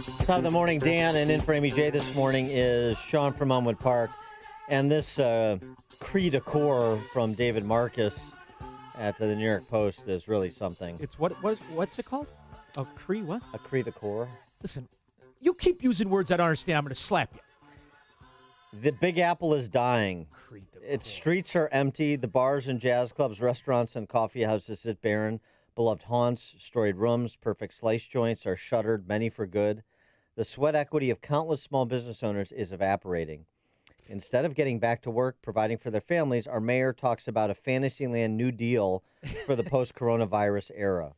Top of the morning, Dan, and in for Amy J this morning is Sean from Elmwood Park. And this cri de coeur from David Marcus at the New York Post is really something. It's what's it called? A cri what? A cri de coeur. Listen, you keep using words I don't understand, I'm going to slap you. The Big Apple is dying. Its streets are empty. The bars and jazz clubs, restaurants, and coffee houses sit barren. Beloved haunts, storied rooms, perfect slice joints are shuttered, many for good. The sweat equity of countless small business owners is evaporating. Instead of getting back to work, providing for their families, our mayor talks about a Fantasyland New Deal for the post-coronavirus era.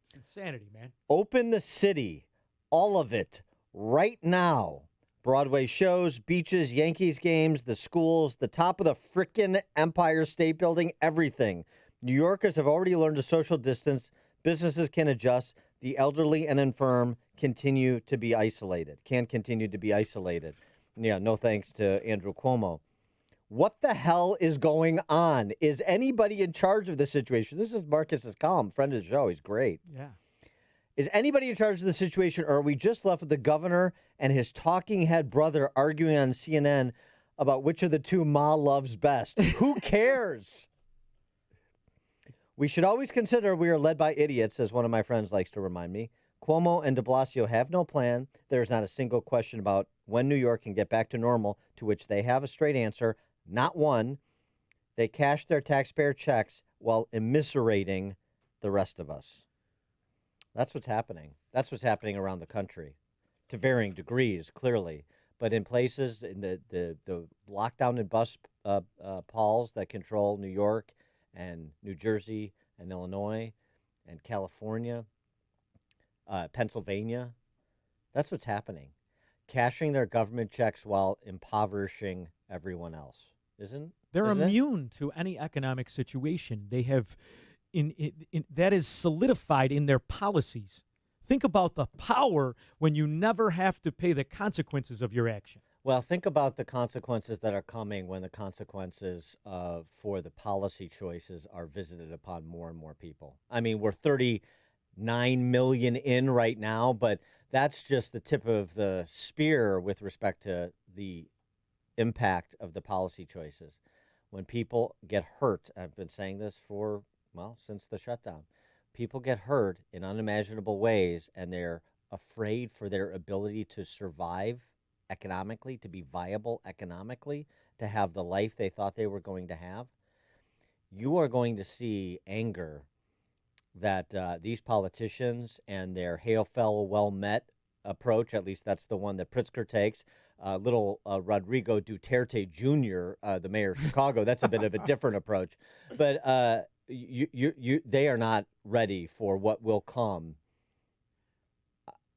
It's insanity, man. Open the city, all of it, right now. Broadway shows, beaches, Yankees games, the schools, the top of the frickin' Empire State Building, everything. New Yorkers have already learned to social distance. Businesses can adjust. The elderly and infirm can continue to be isolated. Yeah, no thanks to Andrew Cuomo. What the hell is going on? Is anybody in charge of the situation? This is Marcus's column, friend of the show. He's great. Yeah. Is anybody in charge of the situation, or are we just left with the governor and his talking head brother arguing on CNN about which of the two Ma loves best? Who cares? We should always consider we are led by idiots, as one of my friends likes to remind me. Cuomo and de Blasio have no plan. There is not a single question about when New York can get back to normal, to which they have a straight answer. Not one. They cash their taxpayer checks while immiserating the rest of us. That's what's happening. That's what's happening around the country, to varying degrees, clearly. But in places, in the lockdown and bus pawls that control New York and New Jersey and Illinois and California, Pennsylvania, that's what's happening. Cashing their government checks while impoverishing everyone else. They're immune to any economic situation. They have... that is solidified in their policies. Think about the power when you never have to pay the consequences of your action. Well, think about the consequences that are coming when the consequences for the policy choices are visited upon more and more people. I mean, we're 39 million in right now, but that's just the tip of the spear with respect to the impact of the policy choices. When people get hurt, I've been saying this since the shutdown. People get hurt in unimaginable ways, and they're afraid for their ability to survive economically, to be viable economically, to have the life they thought they were going to have. You are going to see anger that these politicians and their hail fellow well met approach, at least that's the one that Pritzker takes, little Rodrigo Duterte Jr., the mayor of Chicago, that's a bit of a different approach. But they are not ready for what will come.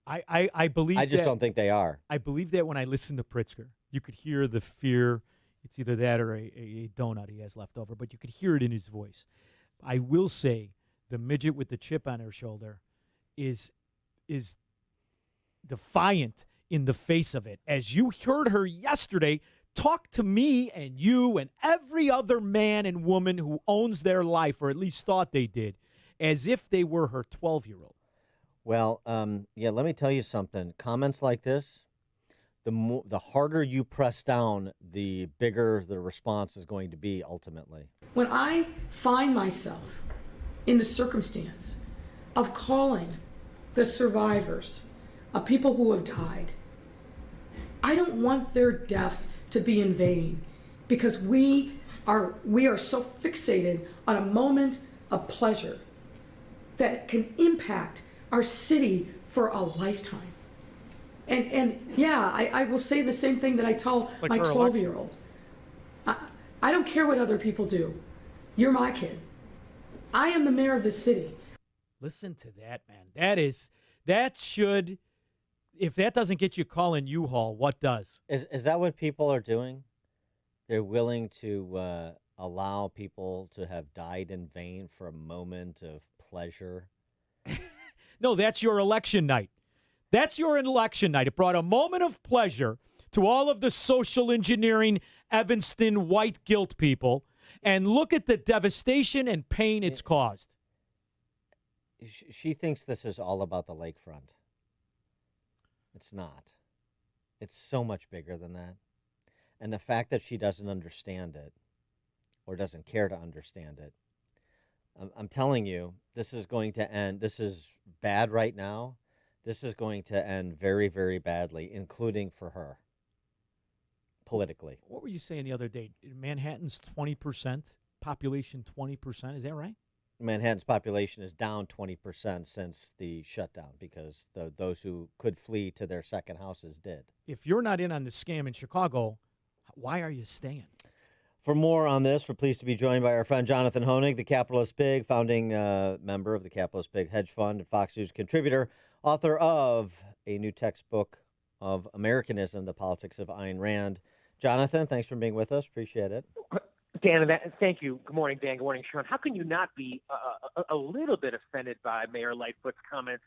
I believe. I just don't think they are. I believe that when I listen to Pritzker, you could hear the fear. It's either that or a donut he has left over, but you could hear it in his voice. I will say the midget with the chip on her shoulder is defiant in the face of it. As you heard her yesterday talk to me and you and every other man and woman who owns their life, or at least thought they did, as if they were her 12-year-old. Well, let me tell you something. Comments like this, the harder you press down, the bigger the response is going to be ultimately. When I find myself in the circumstance of calling the survivors of people who have died, I don't want their deaths to be in vain, because we are so fixated on a moment of pleasure that can impact our city for a lifetime. And I will say the same thing that I tell my 12-year-old. I don't care what other people do. You're my kid. I am the mayor of the city. Listen to that, man. That should, if that doesn't get you calling U-Haul, what does? Is that what people are doing? They're willing to allow people to have died in vain for a moment of pleasure? No, that's your election night. That's your election night. It brought a moment of pleasure to all of the social engineering, Evanston white guilt people, and look at the devastation and pain it's caused. She thinks this is all about the lakefront. It's not. It's so much bigger than that. And the fact that she doesn't understand it or doesn't care to understand it, I'm telling you, this is going to end. This is bad right now. This is going to end very, very badly, including for her politically. What were you saying the other day? Manhattan's 20%, population 20%. Is that right? Manhattan's population is down 20% since the shutdown because those who could flee to their second houses did. If you're not in on the scam in Chicago, why are you staying? For more on this, we're pleased to be joined by our friend Jonathan Hoenig, the Capitalist Pig, founding member of the Capitalist Pig Hedge Fund and Fox News contributor, author of a new textbook of Americanism, The Politics of Ayn Rand. Jonathan, thanks for being with us. Appreciate it. Dan, thank you. Good morning, Dan. Good morning, Sharon. How can you not be a little bit offended by Mayor Lightfoot's comments?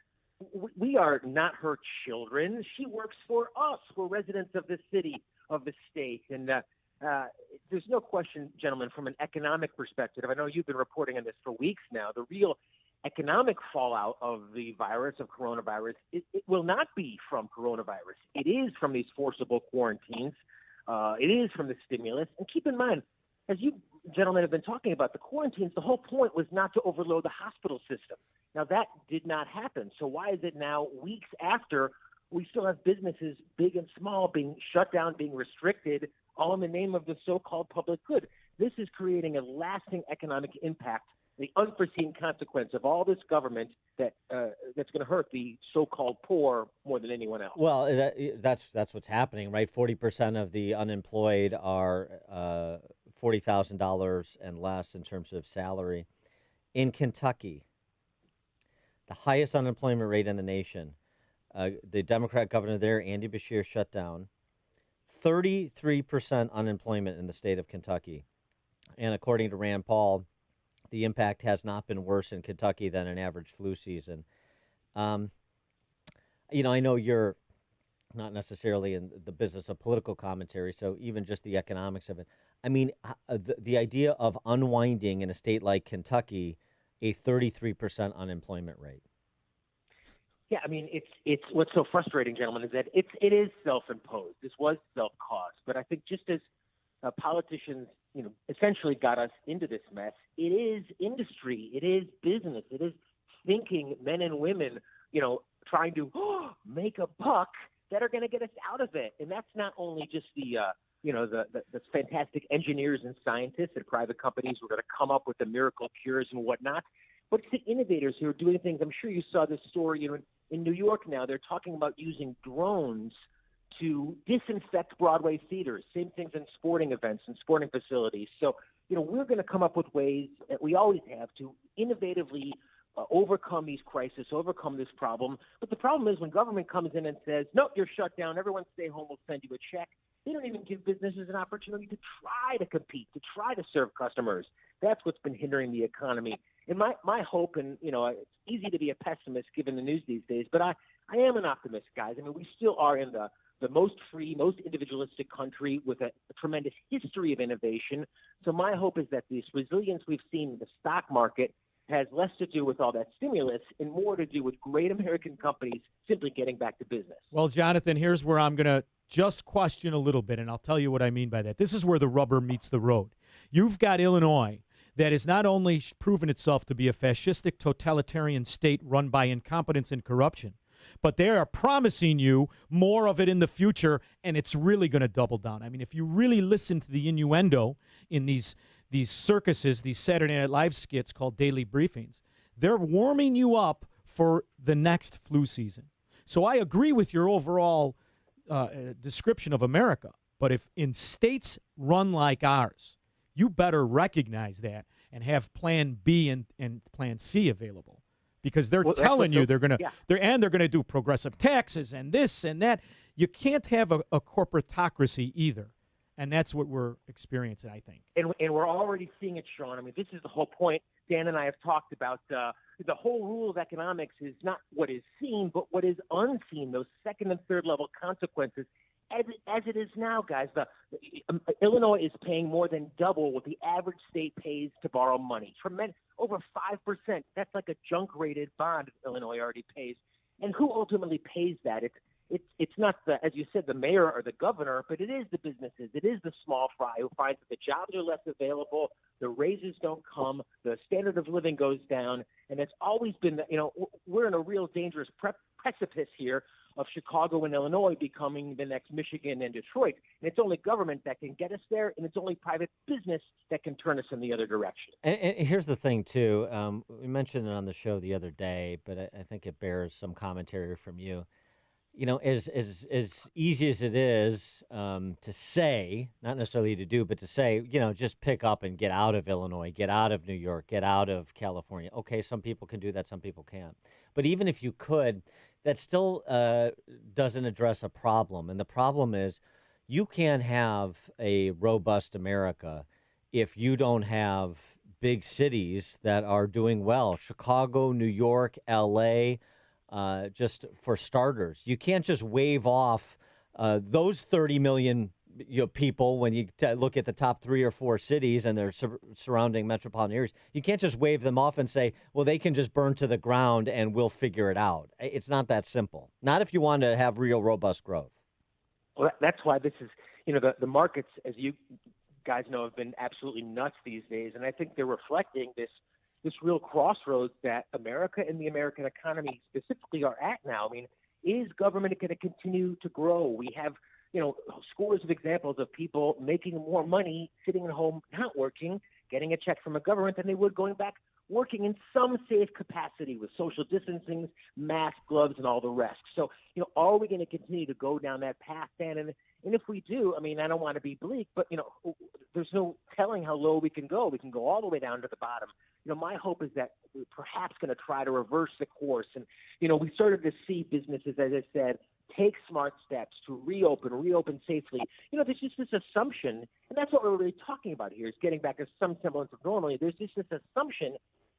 We are not her children. She works for us. We're residents of the city, of the state. And there's no question, gentlemen, from an economic perspective, I know you've been reporting on this for weeks now, the real economic fallout of the virus, of coronavirus, it will not be from coronavirus. It is from these forcible quarantines. It is from the stimulus. And keep in mind, as you gentlemen have been talking about, the quarantines, the whole point was not to overload the hospital system. Now, that did not happen. So why is it now, weeks after, we still have businesses, big and small, being shut down, being restricted, all in the name of the so-called public good? This is creating a lasting economic impact, the unforeseen consequence of all this government that's going to hurt the so-called poor more than anyone else. Well, that's what's happening, right? 40% of the unemployed are $40,000 and less in terms of salary. In Kentucky, the highest unemployment rate in the nation, the Democrat governor there, Andy Beshear, shut down. 33% unemployment in the state of Kentucky. And according to Rand Paul, the impact has not been worse in Kentucky than an average flu season. I know you're not necessarily in the business of political commentary, so even just the economics of it. I mean, the idea of unwinding in a state like Kentucky a 33% unemployment rate. Yeah, I mean, it's what's so frustrating, gentlemen, is that it is self-imposed. This was self-caused, but I think just as politicians, essentially got us into this mess, it is industry, it is business, it is thinking men and women, trying to make a buck that are going to get us out of it. And that's not only just the fantastic engineers and scientists at private companies who are going to come up with the miracle cures and whatnot, but it's the innovators who are doing things. I'm sure you saw this story, in New York now, they're talking about using drones to disinfect Broadway theaters, same things in sporting events and sporting facilities. So, we're going to come up with ways that we always have to innovatively overcome these crises, overcome this problem. But the problem is when government comes in and says, nope, you're shut down, everyone stay home, we'll send you a check. They don't even give businesses an opportunity to try to compete, to try to serve customers. That's what's been hindering the economy. And my hope, and, it's easy to be a pessimist given the news these days, but I am an optimist, guys. I mean, we still are in the most free, most individualistic country with a tremendous history of innovation. So my hope is that this resilience we've seen in the stock market has less to do with all that stimulus and more to do with great American companies simply getting back to business. Well, Jonathan, here's where I'm going to just question a little bit, and I'll tell you what I mean by that. This is where the rubber meets the road. You've got Illinois that has not only proven itself to be a fascistic totalitarian state run by incompetence and corruption, but they are promising you more of it in the future, and it's really going to double down. I mean, if you really listen to the innuendo in these circuses, these Saturday Night Live skits called daily briefings, they're warming you up for the next flu season. So I agree with your overall description of America, but if in states run like ours, you better recognize that and have Plan B and Plan C available. Because they're telling you they're going to do progressive taxes and this and that. You can't have a corporatocracy either, and that's what we're experiencing, I think. And we're already seeing it, Sean. I mean, this is the whole point. Dan and I have talked about the whole rule of economics is not what is seen, but what is unseen. Those second and third level consequences. As it is now, guys, Illinois is paying more than double what the average state pays to borrow money. Tremendous, over 5%. That's like a junk-rated bond Illinois already pays. And who ultimately pays that? it's not the, as you said, the mayor or the governor, but it is the businesses, it is the small fry who finds that the jobs are less available, the raises don't come, the standard of living goes down, and it's always been, we're in a real dangerous precipice here of Chicago and Illinois becoming the next Michigan and Detroit. And it's only government that can get us there, and it's only private business that can turn us in the other direction. And here's the thing, too. We mentioned it on the show the other day, but I think it bears some commentary from you. As easy as it is to say, not necessarily to do, but to say, just pick up and get out of Illinois, get out of New York, get out of California. Okay, some people can do that, some people can't. But even if you could, that still doesn't address a problem. And the problem is you can't have a robust America if you don't have big cities that are doing well. Chicago, New York, L.A., just for starters. You can't just wave off those 30 million people when you look at the top 3 or 4 cities and their surrounding metropolitan areas. You can't just wave them off and say, well, they can just burn to the ground and we'll figure it out. It's not that simple. Not if you want to have real robust growth. Well, that's why this is, the markets, as you guys know, have been absolutely nuts these days. And I think they're reflecting this real crossroads that America and the American economy specifically are at now. I mean, is government going to continue to grow? We have, scores of examples of people making more money sitting at home, not working, getting a check from a government than they would going back working in some safe capacity with social distancing, mask, gloves, and all the rest. So, are we going to continue to go down that path, Dan? And if we do, I mean, I don't want to be bleak, but, there's no telling how low we can go. We can go all the way down to the bottom. My hope is that we're perhaps going to try to reverse the course. And, we started to see businesses, as I said, take smart steps to reopen safely. There's just this assumption, and that's what we're really talking about here, is getting back to some semblance of normality. There's just this assumption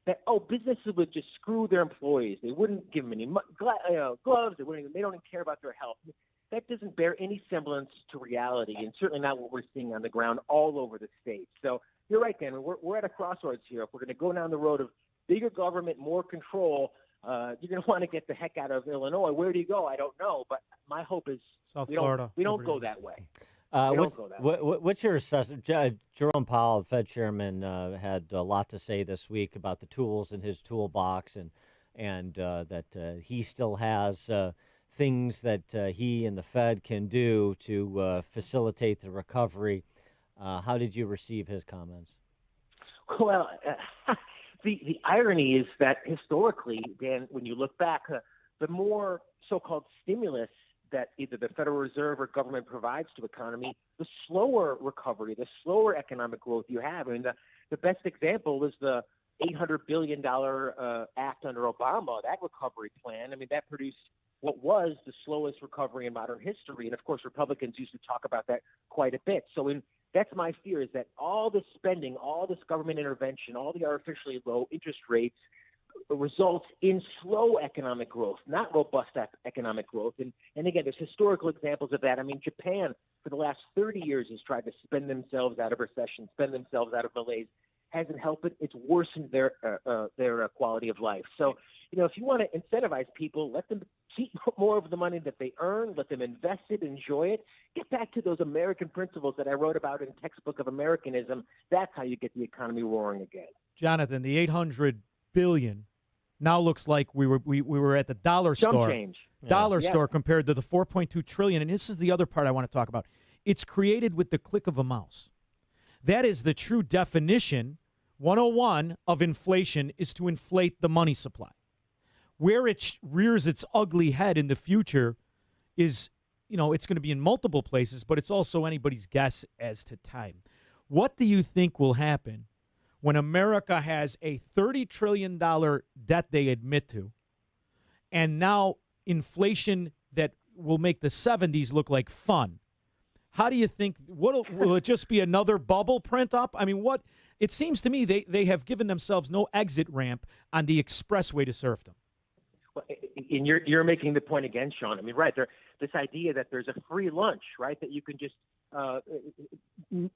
that, businesses would just screw their employees. They wouldn't give them any gloves. They don't even care about their health. That doesn't bear any semblance to reality, and certainly not what we're seeing on the ground all over the state. So you're right, Dan. We're at a crossroads here. If we're going to go down the road of bigger government, more control, you're going to want to get the heck out of Illinois. Where do you go? I don't know, but my hope is Florida. We don't go that way. What's your assessment? Jerome Powell, the Fed chairman, had a lot to say this week about the tools in his toolbox, and that he still has things that he and the Fed can do to facilitate the recovery. How did you receive his comments? Well, the irony is that historically, Dan, when you look back, the more so-called stimulus that either the Federal Reserve or government provides to economy, the slower recovery, the slower economic growth you have. I mean, the best example is the $800 billion act under Obama, that recovery plan. I mean, that produced what was the slowest recovery in modern history. And, of course, Republicans used to talk about that quite a bit. So that's my fear, is that all this spending, all this government intervention, all the artificially low interest rates results in slow economic growth, not robust economic growth. And again, there's historical examples of that. I mean, Japan, for the last 30 years, has tried to spend themselves out of recession, spend themselves out of malaise. Hasn't helped it. It's worsened their quality of life. So, if you want to incentivize people, let them keep more of the money that they earn, let them invest it, enjoy it. Get back to those American principles that I wrote about in Textbook of Americanism. That's how you get the economy roaring again. Jonathan, the $800 billion now looks like we were at the dollar store. Change. Dollar store compared to the $4.2 trillion. And this is the other part I want to talk about. It's created with the click of a mouse. That is the true definition, 101, of inflation, is to inflate the money supply. Where it rears its ugly head in the future is, it's going to be in multiple places, but it's also anybody's guess as to time. What do you think will happen when America has a $30 trillion debt they admit to, and now inflation that will make the 70s look like fun? How do you think, will it just be another bubble print up? I mean, it seems to me they have given themselves no exit ramp on the expressway to serfdom. Well, and you're making the point again, Sean. I mean, right, this idea that there's a free lunch, right, that you can just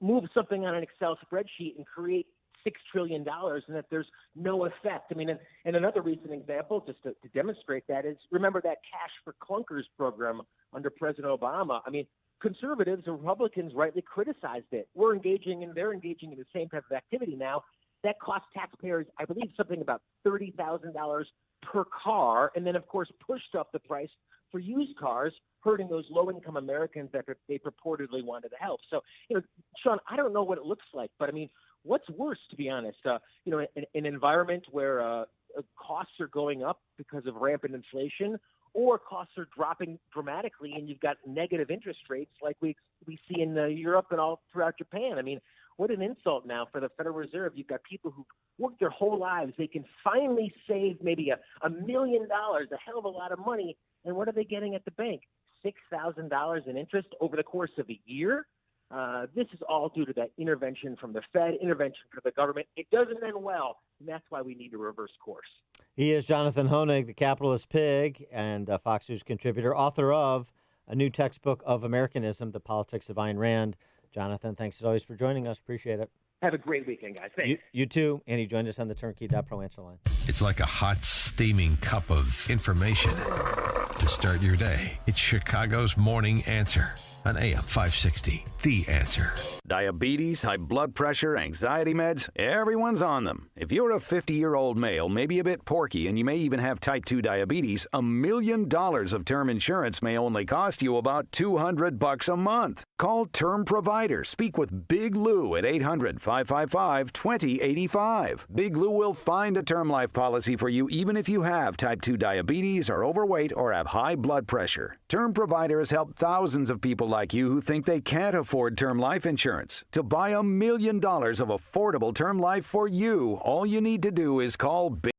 move something on an Excel spreadsheet and create $6 trillion and that there's no effect. I mean, and another recent example, just to demonstrate that, is remember that Cash for Clunkers program under President Obama. I mean, conservatives and Republicans rightly criticized it. They're engaging in the same type of activity now. That cost taxpayers, I believe, something about $30,000 per car, and then, of course, pushed up the price for used cars, hurting those low-income Americans that they purportedly wanted to help. So, Sean, I don't know what it looks like, but I mean, what's worse, to be honest? An environment where costs are going up because of rampant inflation, or costs are dropping dramatically, and you've got negative interest rates like we see in Europe and all throughout Japan. I mean, what an insult now for the Federal Reserve. You've got people who worked their whole lives. They can finally save maybe $1 million, a hell of a lot of money. And what are they getting at the bank? $6,000 in interest over the course of a year? This is all due to that intervention from the Fed, intervention from the government. It doesn't end well, and that's why we need to reverse course. He is Jonathan Hoenig, the capitalist pig, and a Fox News contributor, author of a new textbook of Americanism, The Politics of Ayn Rand. Jonathan, thanks as always for joining us. Appreciate it. Have a great weekend, guys. Thanks. You too. And he joined us on the Turnkey.Pro answer line. It's like a hot, steaming cup of information to start your day. It's Chicago's Morning Answer on AM 560. The Answer. Diabetes, high blood pressure, anxiety meds, everyone's on them. If you're a 50-year-old male, maybe a bit porky, and you may even have type 2 diabetes, $1 million of term insurance may only cost you about $200 a month. Call Term Provider. Speak with Big Lou at 800-555-2085. Big Lou will find a term life policy for you even if you have type 2 diabetes, are overweight, or have high blood pressure. Term Provider has helped thousands of people like you who think they can't afford term life insurance. To buy $1 million of affordable term life for you, all you need to do is call Big